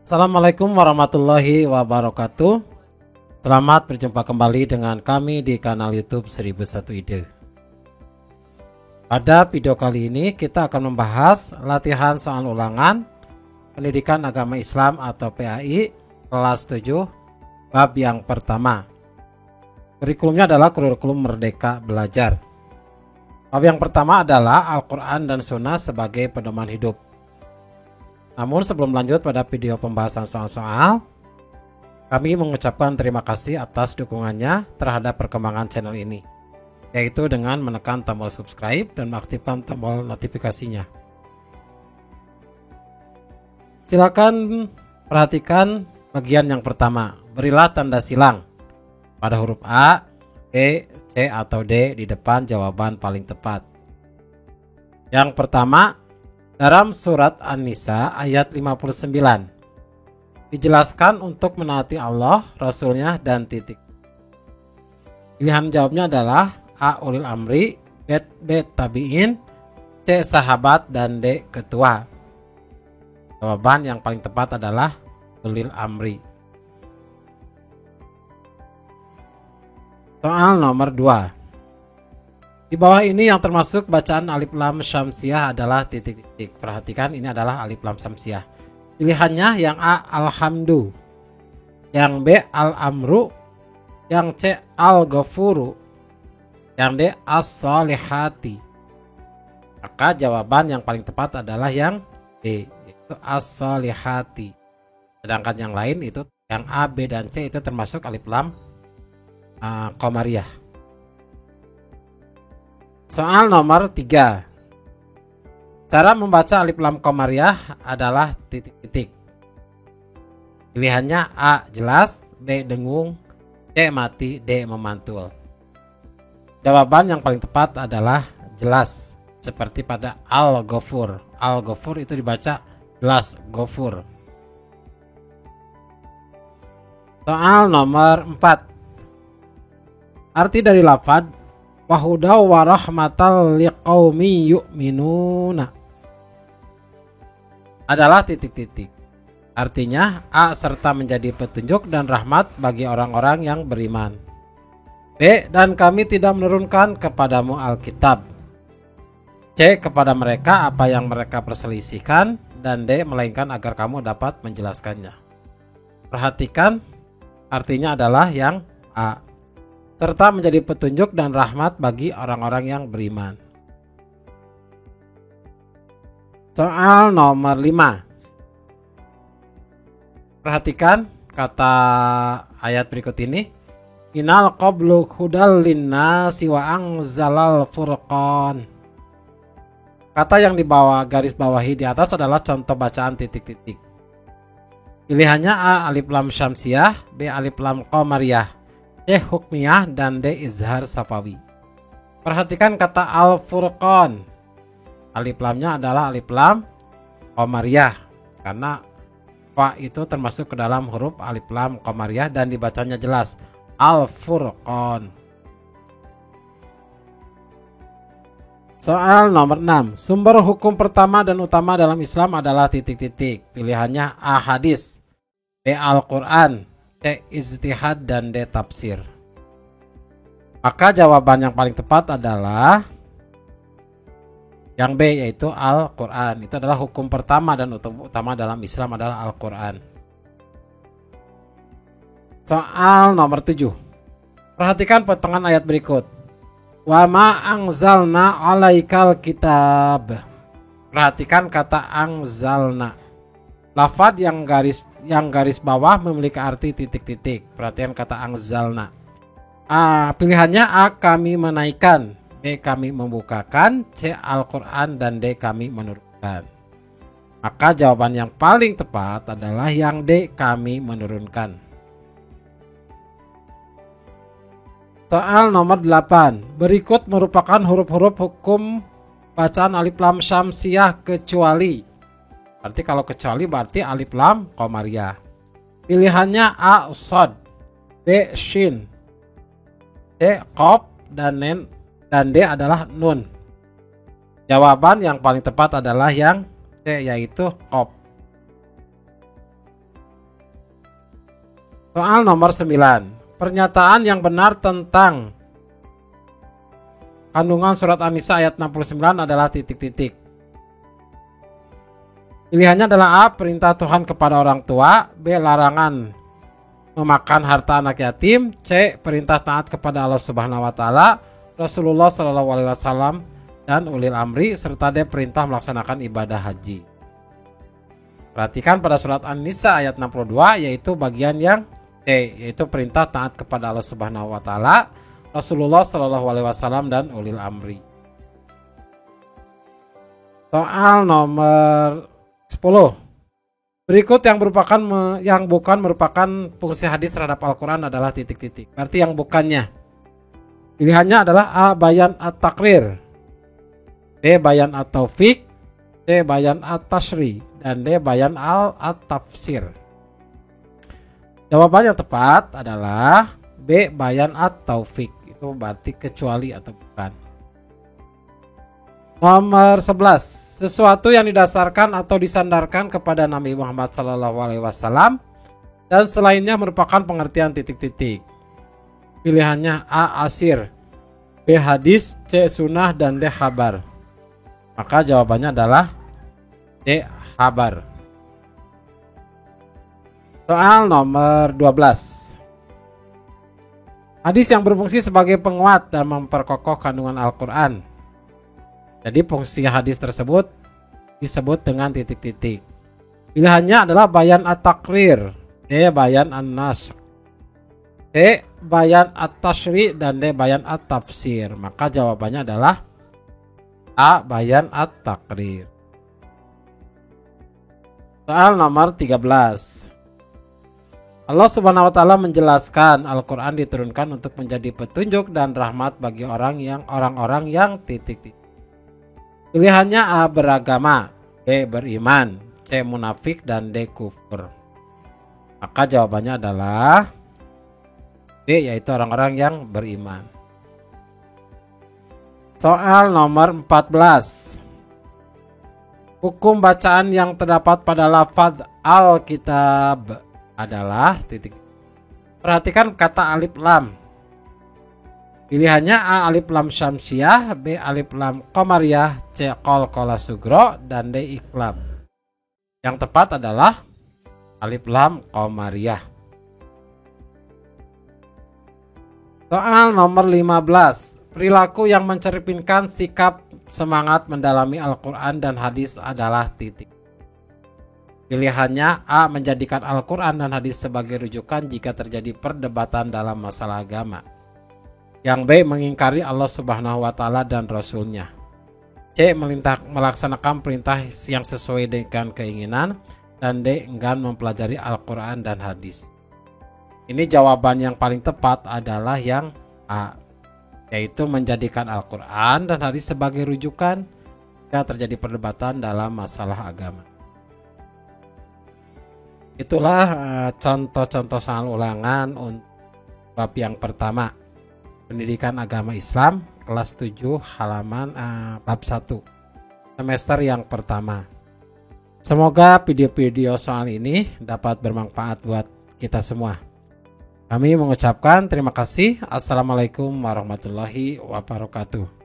Assalamualaikum warahmatullahi wabarakatuh. Selamat berjumpa kembali dengan kami di kanal YouTube 1001 Ide. Pada video kali ini kita akan membahas latihan soal ulangan Pendidikan Agama Islam atau PAI kelas 7 bab yang pertama. Kurikulumnya adalah kurikulum Merdeka Belajar. Bab yang pertama adalah Al-Quran dan Sunnah sebagai pedoman hidup. Namun sebelum lanjut pada video pembahasan soal-soal, kami mengucapkan terima kasih atas dukungannya terhadap perkembangan channel ini, yaitu dengan menekan tombol subscribe dan mengaktifkan tombol notifikasinya. Silakan perhatikan bagian yang pertama. Berilah tanda silang pada huruf A, B, C atau D di depan jawaban paling tepat. Yang pertama, dalam surat An-Nisa ayat 59 dijelaskan untuk menaati Allah, Rasulnya, dan titik. Pilihan jawabnya adalah A. Ulil Amri, B. Tabi'in, C. Sahabat, dan D. Ketua. Jawaban yang paling tepat adalah Ulil Amri. Soal nomor 2. Di bawah ini yang termasuk bacaan alif lam syamsiah adalah titik-titik. Perhatikan, ini adalah alif lam syamsiah. Pilihannya yang A alhamdu, yang B al-amru, yang C al-ghafuru, yang D as-solihati. Maka jawaban yang paling tepat adalah yang D, yaitu as-solihati. Sedangkan yang lain itu yang A, B, dan C itu termasuk alif lam qamariyah. Soal nomor 3. Cara membaca alif lam qamariyah adalah titik-titik. Pilihannya A jelas, B dengung, C mati, D memantul. Jawaban yang paling tepat adalah jelas, seperti pada al-ghafur. Al-ghafur itu dibaca jelas, ghafur. Soal nomor 4. Arti dari lafadz wahudaw warahmatal liqaumi yu'minuna adalah titik-titik. Artinya A serta menjadi petunjuk dan rahmat bagi orang-orang yang beriman. B. Dan kami tidak menurunkan kepadamu Alkitab. C. Kepada mereka apa yang mereka perselisihkan. Dan D. Melainkan agar kamu dapat menjelaskannya. Perhatikan, artinya adalah yang A, serta menjadi petunjuk dan rahmat bagi orang-orang yang beriman. Soal nomor 5. Perhatikan kata ayat berikut ini. Innal qablu hudal linnasi wa anzalal furqan. Kata yang di bawah garis bawahi di atas adalah contoh bacaan titik-titik. Pilihannya A alif lam syamsiah, B alif lam qamariyah, C hukmiyah, dan D izhar safawi. Perhatikan kata al-furqan. Alif lamnya adalah alif lam qamariyah karena fa itu termasuk ke dalam huruf alif lam qamariyah dan dibacanya jelas al-furqan. Soal nomor 6. Sumber hukum pertama dan utama dalam Islam adalah titik-titik. Pilihannya A hadis, B Al-Quran, C ijtihad, dan D tafsir. Maka jawaban yang paling tepat adalah yang B, yaitu Al-Quran. Itu adalah hukum pertama dan utama dalam Islam adalah Al-Quran. Soal nomor 7. Perhatikan potongan ayat berikut. Wa ma anzalna alaikal kitab. Perhatikan kata anzalna. Lafadz yang garis bawah memiliki arti titik-titik. Perhatikan kata anzalna. A. Pilihannya A kami menaikkan, B kami membukakan, C Al-Quran, dan D kami menurunkan. Maka jawaban yang paling tepat adalah yang D kami menurunkan. Soal nomor 8. Berikut merupakan huruf-huruf hukum bacaan alif lam syamsiah kecuali. Berarti kalau kecuali berarti alif lam qamariyah. Pilihannya A shad, B shin, C qaf, dan D adalah nun. Jawaban yang paling tepat adalah yang C, yaitu qaf. Soal nomor 9. Pernyataan yang benar tentang kandungan surat An-Nisa ayat 69 adalah titik-titik. Pilihannya adalah A. Perintah Tuhan kepada orang tua, B. Larangan memakan harta anak yatim, C. Perintah taat kepada Allah Subhanahu wa taala, Rasulullah Shallallahu alaihi wasallam dan ulil amri, serta D. Perintah melaksanakan ibadah haji. Perhatikan pada surat An-Nisa ayat 62 yaitu bagian yang D, yaitu perintah taat kepada Allah Subhanahu wa taala, Rasulullah Shallallahu alaihi wasallam dan ulil amri. Soal nomor 10. Berikut yang bukan merupakan fungsi hadis terhadap Al-Qur'an adalah titik-titik. Berarti yang bukannya. Pilihannya adalah A. Bayan at-taqrir, B. Bayan at-taufiq, C. Bayan at-tashri, dan D. Bayan at-tafsir. Jawaban yang tepat adalah B. Bayan at-taufiq. Itu berarti kecuali atau bukan. Nomor 11. Sesuatu yang didasarkan atau disandarkan kepada Nabi Muhammad SAW dan selainnya merupakan pengertian titik-titik. Pilihannya A. Asir, B. Hadis, C. Sunnah, dan D. Khabar. Maka jawabannya adalah D. Khabar. Soal nomor 12. Hadis yang berfungsi sebagai penguat dan memperkokoh kandungan Al-Quran. Jadi fungsi hadis tersebut disebut dengan titik-titik. Pilihannya adalah bayan at-taqrir, D. Bayan an-nas, C. Bayan at-tashri, dan D. Bayan at-tafsir. Maka jawabannya adalah A. Bayan at-taqrir. Soal nomor 13. Allah Subhanahu wa taala menjelaskan Al-Qur'an diturunkan untuk menjadi petunjuk dan rahmat bagi orang-orang yang titik-titik. Pilihannya A. Beragama, B. Beriman, C. Munafik, dan D. Kufur. Maka jawabannya adalah D, yaitu orang-orang yang beriman. Soal nomor 14. Hukum bacaan yang terdapat pada lafaz Al-Kitab adalah titik. Perhatikan kata alif lam. Pilihannya A. Alif lam syamsiyah, B. Alif lam qamariyah, C. qalqalah sugro, dan D. iqlab. Yang tepat adalah alif lam qamariyah. Soal nomor 15. Perilaku yang mencerminkan sikap semangat mendalami Al-Quran dan hadis adalah titik. Pilihannya A. Menjadikan Al-Quran dan hadis sebagai rujukan jika terjadi perdebatan dalam masalah agama. Yang B. Mengingkari Allah Subhanahu wa taala dan Rasulnya. C. Melaksanakan perintah yang sesuai dengan keinginan, dan D. Enggan mempelajari Al-Quran dan hadis. Ini jawaban yang paling tepat adalah yang A, yaitu menjadikan Al-Quran dan hadis sebagai rujukan jika terjadi perdebatan dalam masalah agama. Itulah contoh-contoh soal ulangan untuk bab yang pertama, pendidikan agama Islam, kelas 7 halaman bab 1, semester yang pertama. Semoga video-video soal ini dapat bermanfaat buat kita semua. Kami mengucapkan terima kasih. Assalamualaikum warahmatullahi wabarakatuh.